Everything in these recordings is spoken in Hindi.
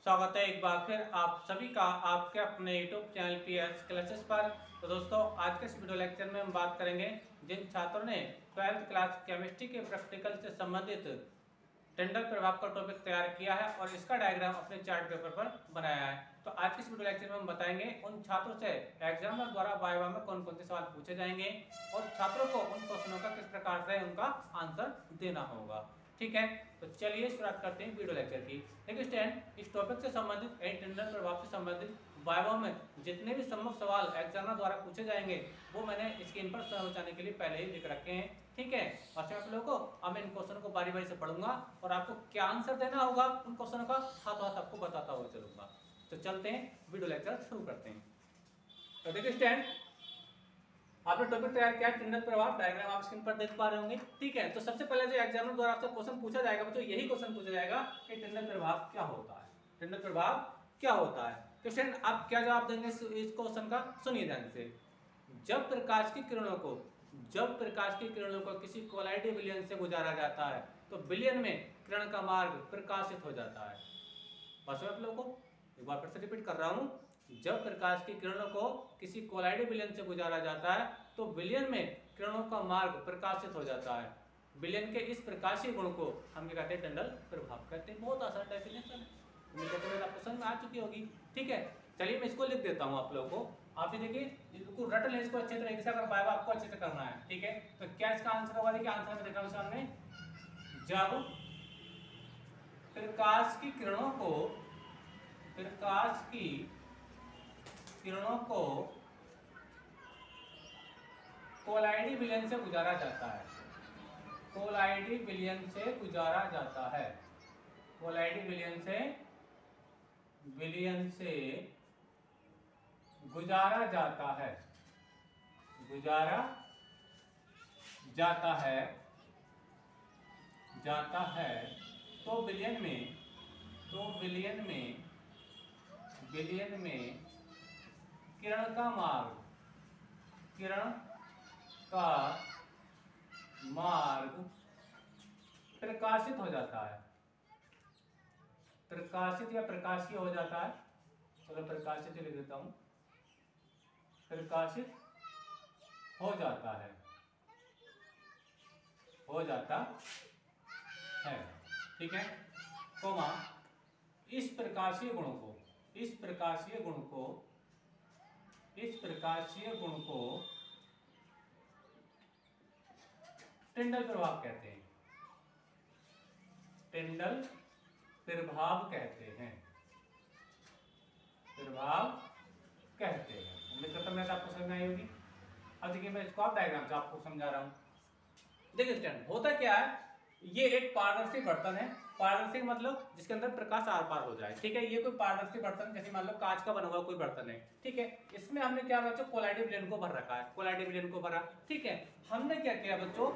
स्वागत है एक बार फिर आप सभी का आपके अपने YouTube चैनल पीएस क्लासेस पर। तो दोस्तों, आज के इस वीडियो लेक्चर में हम बात करेंगे जिन छात्रों ने 12th क्लास केमिस्ट्री के प्रैक्टिकल से संबंधित टेंडल प्रभाव का टॉपिक तैयार किया है और इसका डायग्राम अपने चार्ट पेपर पर बनाया है। तो आज के इस वीडियो लेक्चर में हम बताएंगे उन छात्रों से एग्जामिनर द्वारा वाइवा में कौन कौन से सवाल पूछे जाएंगे और छात्रों को उन क्वेश्चनों का किस प्रकार से उनका आंसर देना होगा। ठीक है, तो चलिए शुरुआत करते हैं वीडियो लेक्चर की। देखिए स्टूडेंट, इस टॉपिक से संबंधित टेंडल प्रभाव से संबंधित वाइवा में जितने भी संभव सवाल एग्जामिनर द्वारा पूछे जाएंगे वो मैंने स्क्रीन पर समझाने के लिए पहले ही लिख रखे हैं। ठीक है, और आप लोगों को अब मैं इन क्वेश्चन को बारी बारी से पढ़ूंगा और आपको क्या आंसर देना होगा उन क्वेश्चनों का हाथ हाथ आपको बताता हुआ चलूंगा। तो चलते हैं, वीडियो लेक्चर शुरू करते हैं। तो देखिए स्टूडेंट, आपने टॉपिक तैयार किया टेंडल प्रभाव, डायग्राम आप स्क्रीन पर देख पा रहे होंगे। ठीक है, तो सबसे पहले जो एग्जामिनर द्वारा आपसे क्वेश्चन पूछा जाएगा तो यही क्वेश्चन पूछा जाएगा कि टेंडल प्रभाव क्या होता है। टेंडल प्रभाव क्या होता है? तो स्टूडेंट आप क्या जवाब देंगे इस क्वेश्चन का? सुनिए ध्यान से। जब प्रकाश की किरणों को किसी कोलाइडी विलयन से गुजारा जाता है तो विलयन में किरण का मार्ग प्रकाशित हो जाता है। बस मैं आप लोगों को एक बार फिर से रिपीट कर रहा हूं। जब प्रकाश की किरणों को किसी कोलाइडी विलयन से गुजारा जाता है तो विलयन में किरणों का मार्ग प्रकाशित हो जाता है। विलयन के इस प्रकाशीय गुण को हम क्या कहते हैं? टेंडल प्रभाव कहते हैं। बहुत आसान डेफिनेशन है, आपको समझ में आ चुकी होगी। ठीक है, चलिए मैं इसको लिख देता हूँ आप लोगों को। आप ये देखिए, इसको रट लें, इसको अच्छे तरीके से अगर पाएगा आपको अच्छे से करना है। ठीक है, तो क्या इसका आंसर होगा? देखिए आंसर में देख रहा हूँ सामने। जब प्रकाश की किरणों को कोलाइडी विलयन से गुजारा जाता है, कोलाइडी विलयन से गुजारा जाता है, कोलाइडी विलयन से गुजारा जाता है, तो विलयन में किरण का मार्ग प्रकाशित हो जाता है, प्रकाशित या प्रकाशीय हो जाता है। चलो प्रकाशित लिख देता हूं, प्रकाशित हो जाता है, ठीक है, कोमा इस प्रकाशीय गुण को टेंडल प्रभाव कहते हैं, टेंडल प्रभाव कहते हैं। उम्मीद करता हूं आपको समझ में आई होगी। अब देखिए मैं इसको आप डायग्राम से आपको समझा रहा हूं। देखिए स्टूडेंट, होता क्या है, ये एक पारदर्शी बर्तन है। पारदर्शी मतलब जिसके अंदर प्रकाश आर पार हो जाए। ठीक है, ये कोई पारदर्शी बर्तन, जैसे मान लो कांच का बना हुआ कोई बर्तन है। ठीक है, इसमें हमने क्या बच्चों? कोलाइडी विलयन को भर रखा है, कोलाइडी विलयन को भरा। ठीक है, हमने क्या किया बच्चों?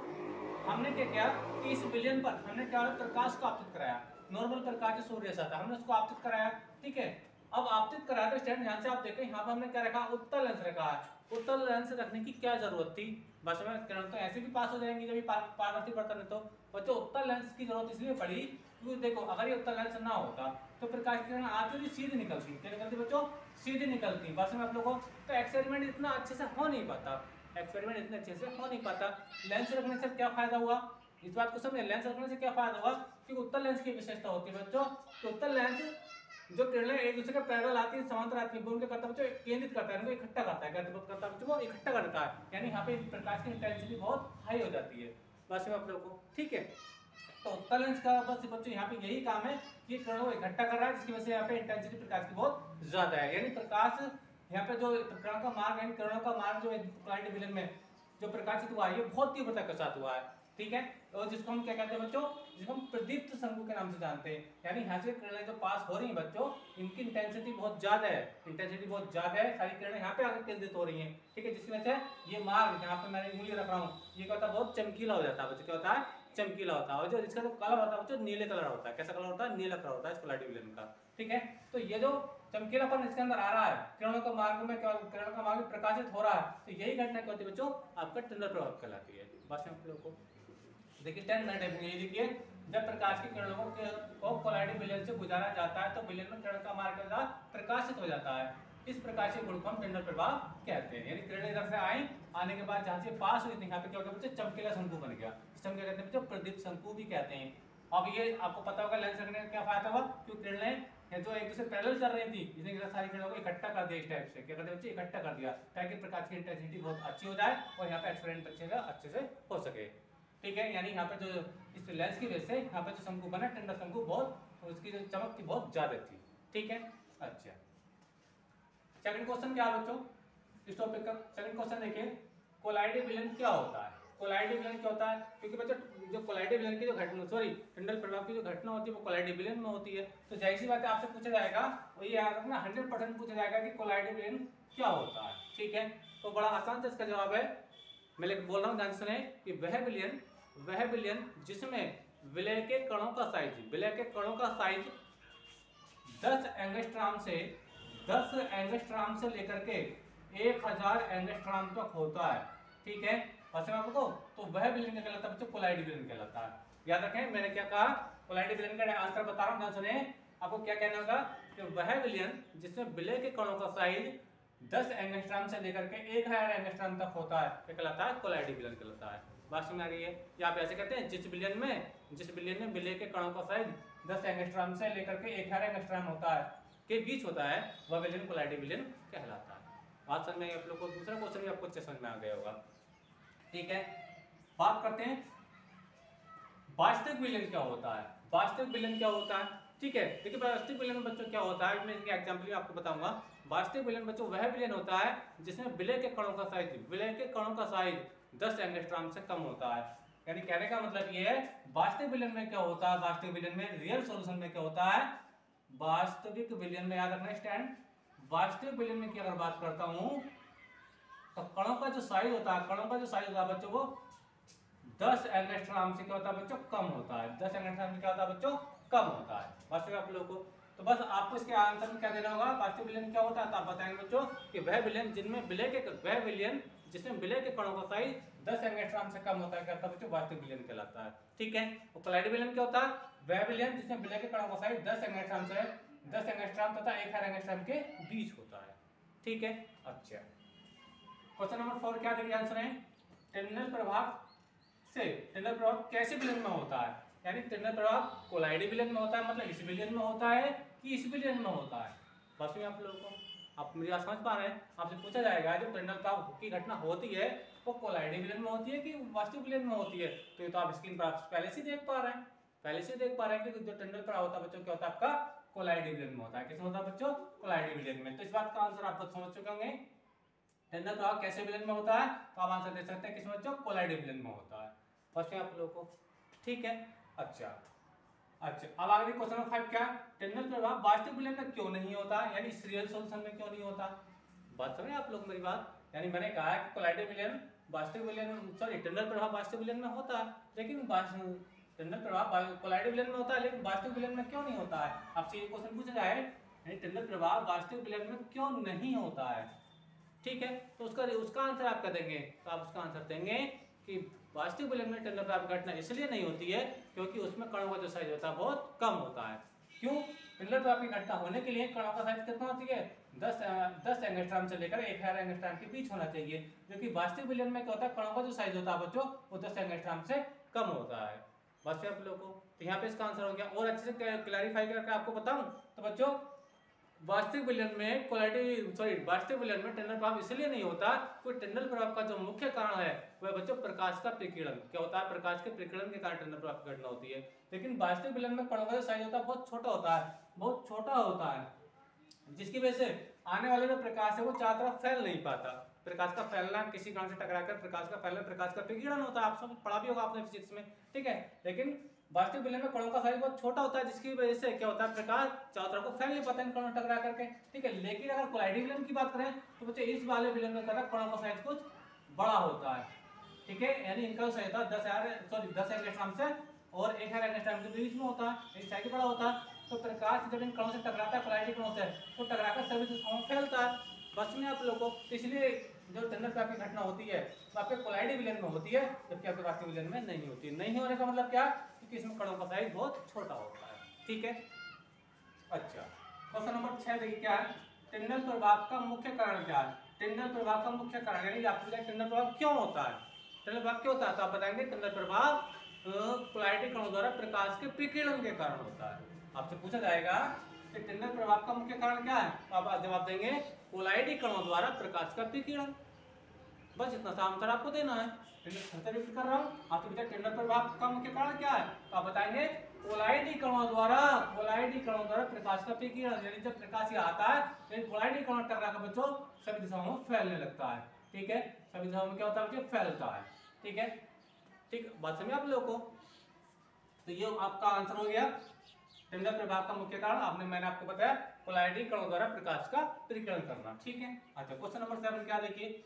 कि इस विलयन पर हमने क्या प्रकाश को आपतित कराया। नॉर्मल प्रकाश जो सूर्य से आता है हमने उसको आपतित कराया। ठीक है, अब आपतित कराया तो स्टूडेंट ध्यान से आप देखें, यहाँ पर हमने क्या रखा? उत्तल लेंस रखा है। उत्तल लेंस रखने की क्या जरूरत थी? बस में किरण तो ऐसे भी पास हो जाएंगी जब पारदर्शी बर्तन है। तो बच्चों उत्तल लेंस की जरूरत इसलिए पड़ी क्योंकि देखो, अगर ये उत्तल लेंस ना होता तो प्रकाश की किरण आती हुई सीधी निकलती। क्या निकलती बच्चों? सीधी निकलती। बस में आप लोगों को तो एक्सपेरिमेंट इतना अच्छे से हो नहीं पाता। लेंस रखने से क्या फायदा हुआ? इस बात को समझे, लेंस रखने से क्या फायदा हुआ? कि उत्तल लेंस की विशेषता होती है बच्चों कि उत्तल लेंस जो किरणें एक दूसरे के पैरेलल आती है, समांतर आती है, वो उनके करता बच्चों केंद्रित करता है, उनको इकट्ठा करता है, करता बच्चों को इकट्ठा करता है। यानी यहाँ पे प्रकाश की इंटेंसिटी बहुत हाई हो जाती है बस में आप लोगों को। ठीक है, तो उत्तल लेंस का बस बच्चों यहाँ पे यही काम है कि किरणों को इकट्ठा कर रहा है, जिसकी वजह से यहाँ पे इंटेंसिटी प्रकाश की बहुत ज्यादा है। यानी प्रकाश यहाँ पे जो किरण का मार्ग है, किरणों का मार्ग जो कोलाइडी विलयन में जो प्रकाशित हुआ है ये बहुत तीव्रता के साथ हुआ है। ठीक है, और जिसको हम क्या कहते हैं बच्चों? जिसको हम प्रदीप्त शंकु के नाम से जानते हैं। यानी यहाँ से किरणें जो पास हो रही हैं बच्चों, इनकी इंटेंसिटी बहुत ज्यादा है, सारी किरणें यहाँ पे आकर केंद्रित हो रही हैं। ठीक है, जिसकी वजह से ये मार्ग जहाँ पे मैंने उंगली रख रहा हूँ ये क्या होता है? बहुत चमकीला हो जाता है बच्चों। क्या होता है? चमकीला होता है। और जो इसका जो कलर होता है बच्चों, नीले कलर होता है। कैसा कलर होता है? नीला कलर होता है इस कोलाइडी विलयन का। ठीक है, तो ये जो चमकीलापन इसके अंदर आ रहा है, किरणों का मार्ग में किरण का मार्ग प्रकाशित हो रहा है, तो यही घटना क्या होती है बच्चों? आपका टेंडल प्रभाव कहलाती है। बस आप लोगों को देखिए 10 मिनट है, देखिए जब प्रकाश की किरणों को कोलाइडिंग विलयन से गुजारा जाता है तो विलयन में किरण का मार्ग के साथ प्रकाशित हो जाता है। इस प्रकाशीय गुण को हम टंडन प्रभाव कहते हैं। यानी किरण इधर से आई, आने के बाद जहां से पास हुई थी यहाँ पे क्या हो गया बच्चे, चमकीला शंकु बन गया। इस क्या कहते हैं बच्चे, प्रदीप्त शंकु भी कहते हैं। अब ये आपको पता होगा लेंस रखने का क्या फायदा हुआ, क्योंकि किरणें जो एक दूसरे पैरेलल चल रही थी, इसने सारी किरणों को इकट्ठा कर दिया। इस टाइप से क्या करते बच्चे, इकट्ठा कर दिया, ताकि प्रकाश की इंटेंसिटी बहुत अच्छी हो जाए और यहाँ पे एक्सपेरिमेंट अच्छे से हो सके। ठीक है, यानी यहाँ पे जो इस लेंस की वजह से यहाँ पे जो शंकु बना, टंडन शंकु, बहुत उसकी जो चमक थी बहुत ज्यादा थी। ठीक है, अच्छा सेकंड क्वेश्चन क्या है बच्चों इस टॉपिक का। सेकंड क्वेश्चन देखिए, कोलाइडिंग विलयन क्या होता है। कोलाइडिंग विलयन क्या होता है, क्योंकि बच्चों जो कोलाइडिंग विलयन की जो घटना, सॉरी टंडन प्रभाव की जो घटना होती है वो कोलाइडिंग विलयन में होती है। तो जाहिर सी बात है आपसे पूछा जाएगा, वो ये याद रखना 100% पूछा जाएगा कि कोलाइडिंग विलयन क्या होता है। ठीक है, तो बड़ा आसान से इसका जवाब है, मैं बोल रहा हूँ ध्यान सुने, कि वह विलयन जिसमें विलय के कणों का साइज 10 एंगस्ट्रॉम से लेकर के 1000 एंगस्ट्रॉम तक होता है। ठीक है, आपको तो वह विलयन क्या कहलाता है बच्चों, कोलाइडिंग विलयन कहलाता है। याद रखें मैंने क्या कहा, कोलाइडिंग विलयन का आंसर बता रहा हूं, ध्यान सुने। आपको क्या कहना होगा कि वह विलयन जिसमें विलय के कणों का साइज 10 एंगस्ट्रॉम से लेकर के 1000 एंगस्ट्रॉम तक होता है, क्या कहलाता है, कोलाइडिंग विलयन कहलाता है। बात समझ आ रही है। या आप ऐसे कहते हैं, जिस विलयन में विलय के कणों का साइज 10 एंगस्ट्रॉम से लेकर के 1000 एंगस्ट्रॉम होता है, के बीच होता है, वह विलयन कोलाइडिंग विलयन कहलाता है। बात समझ में आई आप लोगों को। दूसरा क्वेश्चन भी आपको अच्छे समझ में आ गया होगा। ठीक है, बात करते हैं वास्तविक विलयन क्या होता है। वास्तविक विलयन क्या होता है, ठीक है, देखिए वास्तविक विलयन में बच्चों क्या होता है, मैं इसके एग्जांपल आपको बताऊंगा। वास्तविक विलयन बच्चों वह विलयन होता है जिसमें विलय के कणों का साइज 10 एंगस्ट्रॉम से कम होता है। यानी कहने का मतलब ये है, वास्तविक विलयन में क्या होता है, वास्तविक विलयन में, रियल सॉल्यूशन में क्या होता है, वास्तविक विलयन में, याद रखना स्टैंड, वास्तविक विलयन में की अगर बात करता हूं तो कणों का जो साइज होता है बच्चों वो 10 एंगस्ट्रॉम से क्या होता है बच्चों, कम होता है। 10 एंगस्ट्रॉम से क्या होता है बच्चों, कम होता है। वास्तविक आप लोगों को तो बस आपको इसके आंसर में क्या देना होगा, वास्तविक विलयन क्या होता है, तो आप बताएंगे बच्चों कि वह विलयन जिसमें विलय के कणों का साइज 10 एंगस्ट्रॉम से कम होता है, क्या होता है बच्चों, वास्तविक विलयन कहलाता है। ठीक है, और कोलाइडिंग विलयन क्या होता है, वह विलयन जिसमें विलय के कणों का साइज 10 एंगस्ट्रॉम तथा 1000 एंगस्ट्रॉम के बीच होता है। ठीक है, अच्छा क्वेश्चन नंबर 4 क्या देखिए आंसर है, टंडन प्रभाव कैसे विलयन में होता है। यानी टंडन प्रभाव कोलाइडिंग विलयन में होता है, मतलब इस विलयन में होता है कि इस विलयन में होता है। बस में आप लोगों को, आप मेरी बात समझ पा रहे हैं। आपसे पूछा जाएगा जो टंडन प्रभाव की घटना होती है वो कोलाइडिंग विलयन में होती है कि वास्तविक विलयन में होती है, तो ये तो आप स्क्रीन पर आप पहले से देख पा रहे हैं कि जो टंडन प्रभाव होता है बच्चों क्या होता है आपका, कोलाइडिंग विलयन में होता है। किसमें होता है बच्चों, कोलाइडिंग विलयन में। तो इस बात का आंसर आप समझ चुके होंगे, टंडन प्रभाव कैसे विलयन में होता है, तो आप आंसर दे सकते हैं किसमें बच्चों, कोलाइडिंग विलयन में होता है। बस आप लोगों को ठीक है। अच्छा अब आगे क्वेश्चन नंबर 5 क्या, टंडन प्रभाव वास्तविक विलयन में क्यों नहीं होता, यानी इस रियल सॉल्यूशन में क्यों नहीं होता। बात समझे आप लोग मेरी बात। यानी मैंने कहा कि कोलाइडिंग विलयन टंडन प्रभाव वास्तविक विलयन में होता है, लेकिन टंडन प्रभाव कोलाइडिंग विलयन में होता है, लेकिन वास्तविक विलयन में क्यों नहीं होता है। आपसे ये क्वेश्चन पूछा जाए, यानी टंडन प्रभाव वास्तविक विलयन में क्यों नहीं होता है। ठीक है, तो उसका आंसर आप क्या देंगे, तो आप उसका आंसर देंगे कि वास्तविक विलयन में टंडन प्रभाव घटना इसलिए नहीं होती है क्योंकि उसमें कणों का जो साइज होता है बहुत कम होता है। क्यों, टंडन प्रभाव की घटना होने के लिए कणों का साइज कितना होती है, 10 एंगस्ट्रॉम से लेकर 1000 एंगस्ट्रॉम के बीच होना चाहिए, क्योंकि वास्तविक विलयन में क्या होता है, कणों का जो साइज होता है बच्चों वो 10 एंगस्ट्रॉम से कम होता है। बस आप लोगों को तो यहाँ पे इसका आंसर हो गया। और अच्छे से क्लैरिफाई करके आपको बताऊं तो बच्चों, वास्तविक विलयन में वास्तविक विलयन में टंडन प्रभाव इसलिए नहीं होता, क्योंकि टंडन प्रभाव का जो मुख्य कारण है वह बच्चों प्रकाश का प्रकीर्णन। क्या होता है, प्रकाश के प्रकीर्णन के कारण टंडन प्रभाव की घटना होती है। लेकिन वास्तविक विलयन में कणों का जो साइज होता है बहुत छोटा होता है, जिसकी वजह से आने वाले जो प्रकाश है वो चारों तरफ फैल नहीं पाता। प्रकाश का फैलना किसी कारण से टकराकर प्रकाश का फैलना प्रकाश का प्रकीर्णन होता है, आप सब पढ़ा भी होगा आपने फिजिक्स में। ठीक है, लेकिन वास्तविक विलयन में कणों का साइज बहुत छोटा होता है, जिसकी वजह से क्या होता है, प्रकाश चारों तरफ को फैल नहीं पाता इन कणों टकरा करके। ठीक है, लेकिन अगर कोलाइडिंग विलयन की बात करें तो बच्चे इस वाले विलयन में कणों का साइज कुछ बड़ा होता है। ठीक है, यानी इनका साइज होता है 10 एंगस्ट्रॉम से और 1000 एंगस्ट्रॉम के बीच में होता है, एक साइज बड़ा होता है। तो प्रकाश जब इन कणों से टकराता है, कोलाइडिंग कणों से, तो टकराकर सभी दिशाओं में फैलता है। बस में आप लोगों को, इसलिए जो टंडन प्रभाव की घटना होती है तो आपके कोलाइडिंग विलयन में होती है, जबकि आपके वास्तविक विलयन में नहीं होती है। नहीं होने का मतलब क्या, क्योंकि इसमें कणों का साइज बहुत छोटा होता है। ठीक है, अच्छा क्वेश्चन नंबर 6 देखिए क्या है, टिंडल प्रभाव का मुख्य कारण क्या है। टिंडल प्रभाव का मुख्य कारण यानी आपको टिंडल प्रभाव क्यों होता है, टिंडल प्रभाव क्यों होता है, तो आप बताएंगे टिंडल प्रभाव कोलाइडी कणों द्वारा प्रकाश के विकिरण के कारण होता है। आपसे पूछा जाएगा कि टिंडल प्रभाव का मुख्य कारण क्या है, तो आप जवाब देंगे कोलाइडी कणों द्वारा प्रकाश का विकिरण। बस इतना सा आंसर आपको देना है। रिपीट कर रहा हूँ, आपसे पूछा टिंडल प्रभाव का मुख्य कारण क्या है, तो आप बताएंगे कोलाइडी कणों द्वारा प्रकाश का विकिरण। यानी जब प्रकाश यहाँ आता है तो कोलाइडी कणों टकरा कर बच्चों सभी दिशाओं में फैलने लगता है। ठीक है, सभी दिशाओं में क्या होता है बच्चों, फैलता है। ठीक है, ठीक बात समझे आप लोगों को। तो ये आपका आंसर हो गया, टिंडल प्रभाव का मुख्य कारण मैंने आपको बताया कोलाइडी कणों द्वारा प्रकाश का विकिरण करना। ठीक है, अच्छा क्वेश्चन नंबर 7 क्या देखिए,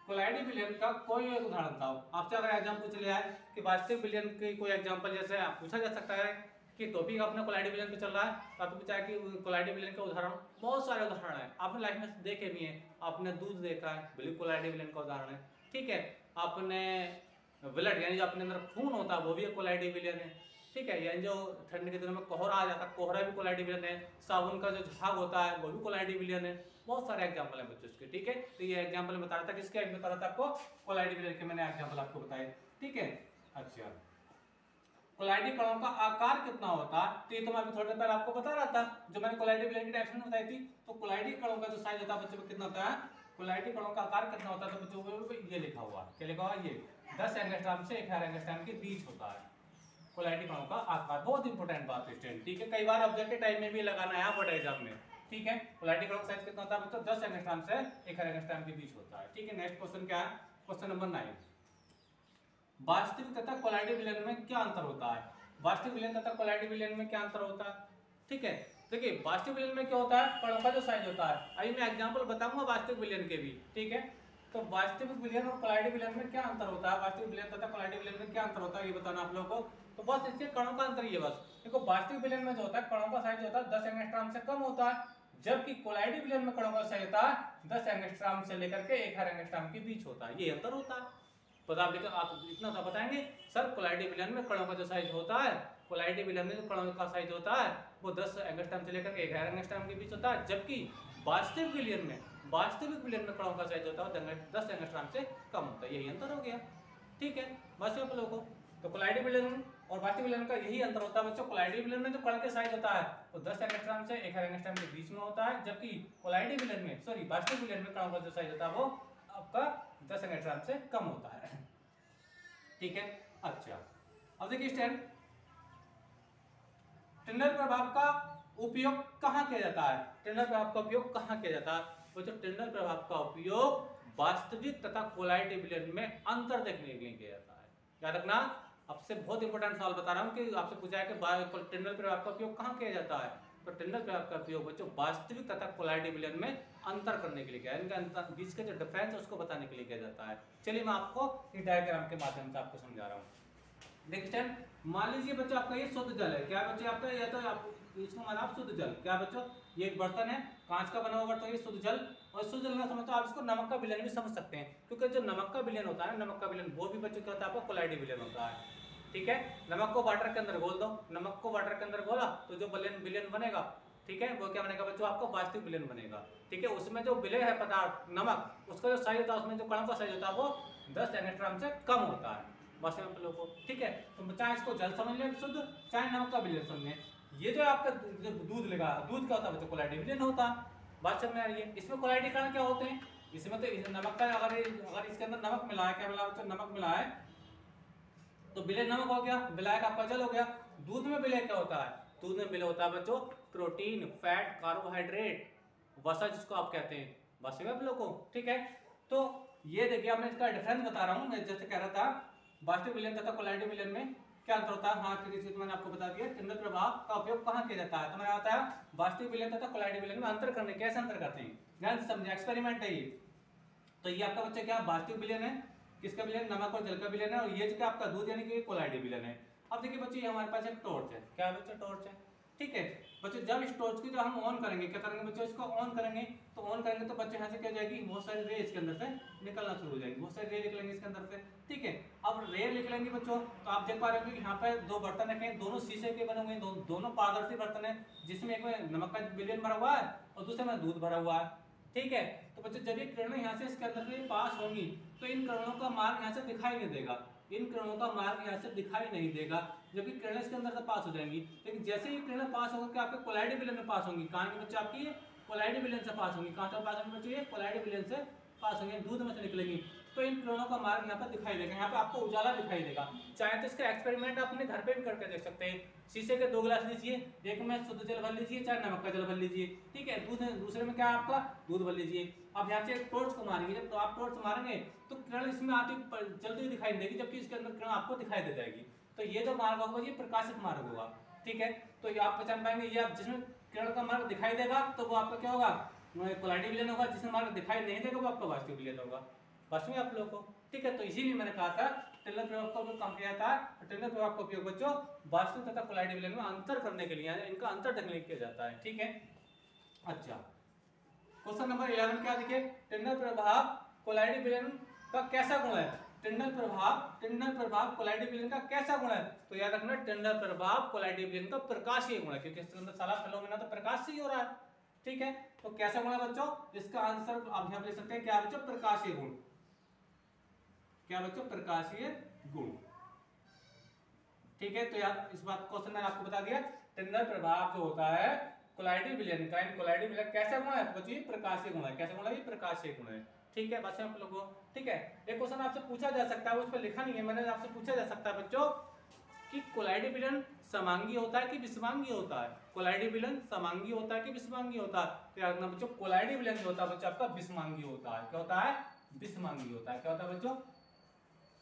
कोलाइडी विलयन का कोई एक उदाहरण बताओ। आपसे अगर एग्जाम पूछ लिया है कि वास्तविक विलयन की कोई एग्जांपल, जैसे पूछा जा सकता है कि टॉपिक अपना कोलाइडी विलयन पे चल रहा है, तो आपको पूछा है कि कोलाइडी विलयन के उदाहरण, बहुत सारे उदाहरण हैं आपने लाइफ में देखे भी हैं। आपने दूध देखा है, बिल्कुल कोलाइडी विलयन का उदाहरण है। ठीक है, आपने ब्लड यानी जो अपने अंदर खून होता है वो भी एक कोलाइडी विलयन है। ठीक है, यानी जो ठंड के दिनों में कोहरा आ जाता है, कोहरा भी कोलाइडी विलयन है। साबुन का जो झाग होता है वो भी कोलाइडी विलयन है। बहुत सारे एग्जांपल है बच्चों इसके। ठीक है, तो ये एग्जांपल में बता रहा था, किसके बता रहा था आपको, कोलाइडी विलयन के मैंने एग्जांपल आपको बताए। ठीक है, अच्छा कोलाइडी कणों का आकार कितना होता है, तो ये तो मैं अभी थोड़ी देर पहले आपको बता रहा था, जो मैंने कोलाइडी विलयन की डेफिनेशन बताई थी। तो कोलाइडी कणों का जो साइज होता है बच्चों कितना होता है, कोलाइडी कणों का आकार कितना होता है, तो बच्चों ये लिखा हुआ है, क्या लिखा हुआ है, ये 10 एंगस्ट्रॉम से 11 एंगस्ट्रॉम के बीच होता है कोलाइडी कणों का आकार। बहुत इंपॉर्टेंट बात है स्टूडेंट। ठीक है, कई बार ऑब्जेक्टिव टाइप में भी लगाना है बोर्ड एग्जाम में। ठीक है, कोलाइडी कणों का साइज कितना होता है बच्चों, 10 एंगस्ट्रॉम से 11 एंगस्ट्रॉम के बीच होता है। ठीक है, नेक्स्ट क्वेश्चन क्या है, क्वेश्चन नंबर 9, वास्तविक तथा कोलाइडी विलयन में क्या अंतर होता है। वास्तविक विलयन तथा कोलाइडी विलयन में क्या अंतर होता है। ठीक है, देखिए वास्तविक विलयन में क्या होता है, कणों का जो साइज होता है, अभी मैं एग्जांपल बताऊंगा वास्तविक विलयन के भी। ठीक है, तो वास्तविक विलयन और कोलाइडी विलयन में क्या अंतर होता है, वास्तविक विलयन तथा कोलाइडी विलयन में क्या अंतर होता है ये बताना आप लोगों को। तो बस इसके कणों का अंतर ये, बस देखो वास्तविक विलयन में जो होता है कणों का साइज होता है 10 एंगस्ट्रॉम से कम होता है, जबकि कोलाइडी विलयन में कणों का साइज होता है 10 एंगस्ट्रॉम से लेकर के 11 एंगस्ट्रॉम के बीच होता है। ये अंतर होता है। तो आप इतना सा बताएंगे सर कोलाइडी विलयन में कणों का जो साइज होता है, कोलाइडी विलयन में जो कणों का साइज होता है वो 10 एंगस्ट्रॉम से लेकर 11 एंगस्ट्रॉम के बीच होता है, जबकि वास्तविक विलयन में कणों का साइज होता है 10 एंगस्ट्रॉम से कम होता है। यही अंतर हो गया। ठीक है, बस आप लोगों को तो कोलाइडी विलयन और वास्तविक विलयन का यही अंतर होता है बच्चों। कोलाइडी विलयन में जो कण के साइज होता है वो 10 एंगस्ट्रॉम से 11 एंगस्ट्रॉम के बीच में होता है, जबकि कोलाइडी विलयन में वास्तविक विलयन में कणों का जो साइज होता है वो आपका 10 एंगस्ट्रॉम से कम होता है। ठीक है, अच्छा अब देखिए स्टूडेंट, टिंडल प्रभाव का उपयोग कहाँ किया जाता है। टिंडल प्रभाव का उपयोग कहाँ किया जाता है, वो जो टिंडल प्रभाव का उपयोग वास्तविक तथा कोलाइडी विलयन में अंतर देखने के लिए किया जाता है। याद रखना, आपसे बहुत इंपॉर्टेंट सवाल बता रहा हूँ कि आपसे पूछा है कि टिंडल प्रभाव का उपयोग कहाँ किया जाता है, तो टिंडल प्रभाव का उपयोग बच्चों वास्तविक तथा कोलाइडी विलयन में अंतर करने के लिए किया है, इनका बीच का जो डिफरेंस है उसको बताने के लिए किया जाता है। चलिए मैं आपको इस डायग्राम के माध्यम से आपको समझा रहा हूँ। देखिए मान लीजिए बच्चों आपका ये शुद्ध जल है, क्या बच्चे आपका ये, तो आप इसको माना आप शुद्ध जल, क्या बच्चों ये एक बर्तन है, कांच का बना हुआ बर्तन, ये शुद्ध जल। और शुद्ध जल का समझते आप इसको नमक का विलयन भी समझ सकते हैं, क्योंकि जो नमक का विलयन होता है, नमक का विलयन वो भी बच्चों क्या होता है आपको कोलाइडी विलयन होता है। ठीक है, नमक को वाटर के अंदर घोल दो, नमक को वाटर के अंदर घोला तो जो विलयन बनेगा, ठीक है, वो क्या बनेगा बच्चों आपको वास्तविक विलयन बनेगा। ठीक है, उसमें जो विलय है पदार्थ नमक, उसका जो साइज होता है, उसमें जो कणों का साइज होता है वो 10 एंगस्ट्रॉम से कम होता है बस आप लोगों को। ठीक है, तो चाहे इसको जल समझ लें शुद्ध, चाहे नमक का विलयन समझ। ये जो आपका दूध लेगा, दूध क्या होता है बच्चों कोलाइडी विलयन होता है। बात समझ में आ रही है। इसमें कोलाइडी कण क्या होते हैं, इसमें तो नमक का अगर इसके अंदर नमक मिला है, क्या मिला बच्चों नमक मिला है, तो विलय नमक हो गया, विलायक आपका जल हो गया। दूध में विलय क्या होता है, दूध में विलय होता है बच्चों प्रोटीन, फैट, कार्बोहाइड्रेट, वसा जिसको आप कहते हैं, बस आप लोगों को। ठीक है, तो ये देखिए मैं इसका डिफरेंस बता रहा हूँ। मैं जैसे कह रहा था वास्तविक विलयन तथा कोलाइडी विलयन में क्या अंतर होता है, हाँ तो मैंने आपको बता दिया। टिंडल प्रभाव का उपयोग कहाँ किया जाता है, तो मैंने बताया वास्तविक विलयन तथा कोलाइडी विलयन में अंतर करने, कैसे अंतर करते हैं, ध्यान से समझे, एक्सपेरिमेंट है ये। तो ये आपका बच्चा क्या वास्तविक विलयन है, किसका विलयन, नमक और जल का विलयन है, और ये जो आपका दूध यानी कि कोलाइडी विलयन है। अब देखिए बच्चे हमारे पास एक टॉर्च है, क्या है बच्चे टॉर्च है। ठीक है बच्चों, जब इस टॉर्च को जो हम ऑन करेंगे, क्या करेंगे बच्चों, इसको ऑन करेंगे तो बच्चों यहाँ से क्या जाएगी, बहुत सारी रे इसके अंदर से निकलना शुरू हो जाएगी, बहुत सारी रे निकलेंगे इसके अंदर से। ठीक है, अब रे निकलेंगे बच्चों तो आप देख पा रहे हो कि यहाँ पे दो बर्तन रखे हैं, दोनों शीशे के बने हुए हैं, दोनों पारदर्शी बर्तन है, जिसमें एक में नमक का विलयन भरा हुआ है और दूसरे में दूध भरा हुआ है। ठीक है, तो बच्चों जब ये किरणें यहाँ से इसके अंदर से पास होंगी तो इन किरणों का मार्ग यहाँ से दिखाई नहीं देगा, इन किरणों का मार्ग यहाँ से दिखाई नहीं देगा, जबकि किरणें इसके अंदर से पास हो जाएंगी। लेकिन जैसे ही किरणें पास होकर के आपके कोलाइडी विलयन में पास होंगी, कहाँ के बच्चे आपकी ये कोलाइडी विलयन से पास होंगी, कहाँ से पास होंगी बच्चे, ये कोलाइडी विलयन से पास होंगे, दूध में से निकलेंगी, तो इन किरणों का मार्ग यहाँ पर दिखाई देगा, यहाँ पे आपको उजाला दिखाई देगा। चाहे तो इसका एक्सपेरिमेंट अपने घर पे भी करके देख सकते हैं। शीशे के 2 गिलास लीजिए, एक में शुद्ध जल भर लीजिए, चाहे नमक का जल भर लीजिए। ठीक है, दूसरे में क्या है आपका दूध भर लीजिए। अब यहाँ से टॉर्च को मारेंगे, जब तो आप टॉर्च मारेंगे तो किरण इसमें आती जल्दी दिखाई नहीं देगी, जबकि इसके अंदर किरण आपको दिखाई दे जाएगी। तो ये जो मार्ग होगा ये प्रकाशित मार्ग होगा। ठीक है, तो ये आप पहचान पाएंगे, ये आप जिसमें किरण का मार्ग दिखाई देगा तो वो आपका क्या होगा, कोलाइडी विलयन होगा, जिसमें मार्ग दिखाई नहीं देगा वो आपका वास्तविक विलयन होगा। बस में आप लोगों को। ठीक है, तो इसीलिए मैंने कहा था टेलर प्रभाव का उपयोग कम किया था। टेलर प्रभाव का उपयोग बच्चों वास्तविक तथा कोलाइडी विलयन में अंतर करने के लिए, इनका अंतर देखने के लिए किया जाता है। ठीक है, अच्छा क्वेश्चन नंबर 11 क्या देखिए, टेलर प्रभाव कोलाइडी विलयन का कैसा गुण है। टेंडल प्रभाव कोलाइडी विलयन का कैसा गुण है, तो याद रखना टेंडल प्रभाव कोलाइडी विलयन का प्रकाशीय गुण है, क्योंकि इसके अंदर सारा फिनोमेना तो प्रकाश से ही हो रहा है। ठीक है, तो कैसा गुण है बच्चों, इसका आंसर आप यहां पे ले सकते हैं, क्या बच्चों, प्रकाशीय गुण। क्या बच्चों, प्रकाशीय गुण। ठीक है, तो यार इस बात क्वेश्चन मैंने आपको बता दिया, टेंडल प्रभाव जो होता है कोलाइडी विलयन का, इन कोलाइडी विलयन कैसा गुण है तो बच्चों ये प्रकाशीय गुण है। कैसा गुण है, ये प्रकाशीय गुण है। ठीक है, बस आप लोगों को। ठीक है, एक क्वेश्चन आपसे पूछा जा सकता है, उस पर लिखा नहीं है मैंने, आपसे पूछा जा सकता है बच्चों कि कोलाइडी विलयन समांगी होता है कि विषमांगी होता है। कोलाइडी विलयन समांगी होता है कि विषमांगी होता है, तो याद रखना बच्चों कोलाइडी विलयन जो होता है बच्चों आपका विषमांगी होता है। क्या होता है, विषमांगी होता है। क्या होता है बच्चों,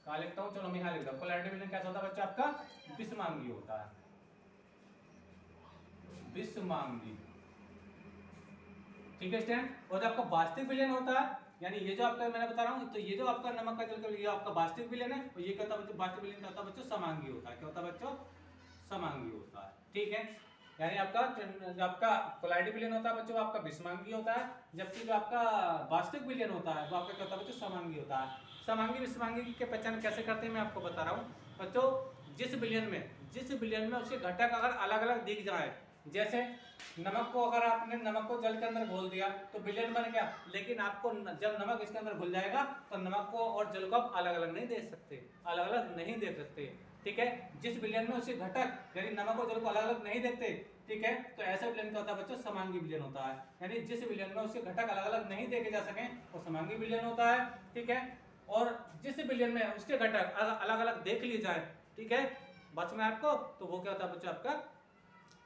कहाँ लिखता हूँ, चलो मैं यहाँ लिखता हूँ, कोलाइडी विलयन कैसा होता है बच्चों आपका, विषमांगी होता है, विषमांगी। ठीक है स्टूडेंट, और जो आपका वास्तविक विलयन होता है, यानी ये जो आपका मैंने बता रहा हूँ, तो ये जो आपका नमक का जल ये आपका वास्तविक विलयन है, और ये क्या होता है बच्चों, वास्तविक विलयन क्या होता है बच्चों, समांगी होता है। क्या होता है बच्चों, समांगी होता है। ठीक है, यानी आपका जो आपका कोलाइडी विलयन होता है बच्चों आपका विषमांगी होता है, जबकि जो आपका वास्तविक विलयन होता है वो आपका क्या होता है बच्चों, समांगी होता है। समांगी विषमांगी की पहचान कैसे करते हैं मैं आपको बता रहा हूँ बच्चों। जिस विलयन में उसके घटक अगर अलग अलग दिख जाए, जैसे नमक को अगर आपने नमक को जल के अंदर घोल दिया तो विलयन बन गया, लेकिन आपको जब नमक इसके अंदर घुल जाएगा तो नमक को और जल को आप अलग अलग नहीं देख सकते, अलग अलग नहीं देख सकते। ठीक है, जिस विलयन में उसके घटक यानी नमक और जल को अलग अलग नहीं देखते, ठीक है, तो ऐसा विलयन क्या होता है बच्चों, समांगी विलयन होता है। यानी जिस विलयन में उसके घटक अलग अलग नहीं देखे जा सके वो समांगी विलयन होता है। ठीक है, और जिस विलयन में उसके घटक अलग अलग देख लिए जाए, ठीक है, बच में आपको, तो वो क्या होता है बच्चों आपका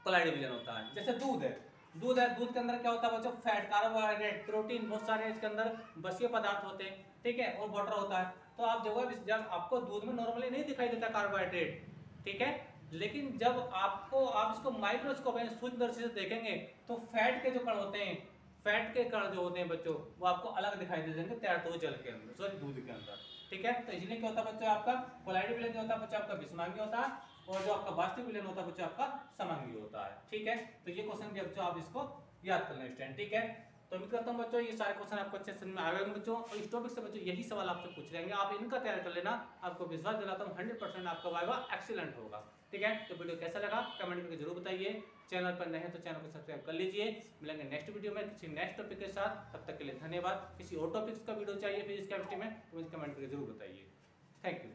कोलाइडी विलयन होता है। जैसे दूध है, दूध के अंदर क्या होता है बच्चों, फैट, कार्बोहाइड्रेट, प्रोटीन, बहुत सारे इसके अंदर बसीय पदार्थ होते हैं। ठीक है, और वाटर होता है। तो आप जब आपको दूध में नॉर्मली नहीं दिखाई देता कार्बोहाइड्रेट, ठीक है, लेकिन जब आप इसको माइक्रोस्कोप में सूक्ष्मदर्शी से देखेंगे तो फैट के जो कण होते हैं, फैट के कण जो होते हैं बच्चों वो आपको अलग दिखाई दे देंगे तैरते हुए जल के अंदर, सॉरी दूध के अंदर। ठीक है, तो इसलिए क्या होता है बच्चों आपका कोलाइडी विलयन जो होता है बच्चों आपका विषमांगी होता है, और जो आपका वास्तविक विलयन होता है बच्चों आपका समांगी होता है। ठीक है, तो ये क्वेश्चन भी बच्चों आप इसको याद कर लें स्टूडेंट। ठीक है, तो उम्मीद करता हूँ बच्चों ये सारे क्वेश्चन आपको अच्छे समझ में आ गए बच्चों, और इस टॉपिक से बच्चों यही सवाल आपसे पूछ लेंगे, आप इनका तैयार कर लेना। आपको विश्वास दिलाता हूँ 100% आपका वाइवा एक्सीलेंट होगा। ठीक है, तो वीडियो कैसा लगा कमेंट करके जरूर बताइए। चैनल पर नए हैं तो चैनल को सब्सक्राइब कर लीजिए। मिलेंगे नेक्स्ट वीडियो में किसी नेक्स्ट टॉपिक के साथ, तब तक के लिए धन्यवाद। किसी और टॉपिक्स का वीडियो चाहिए फिजिक्स केमिस्ट्री में तो मुझे कमेंट करके जरूर बताइए। Thank you.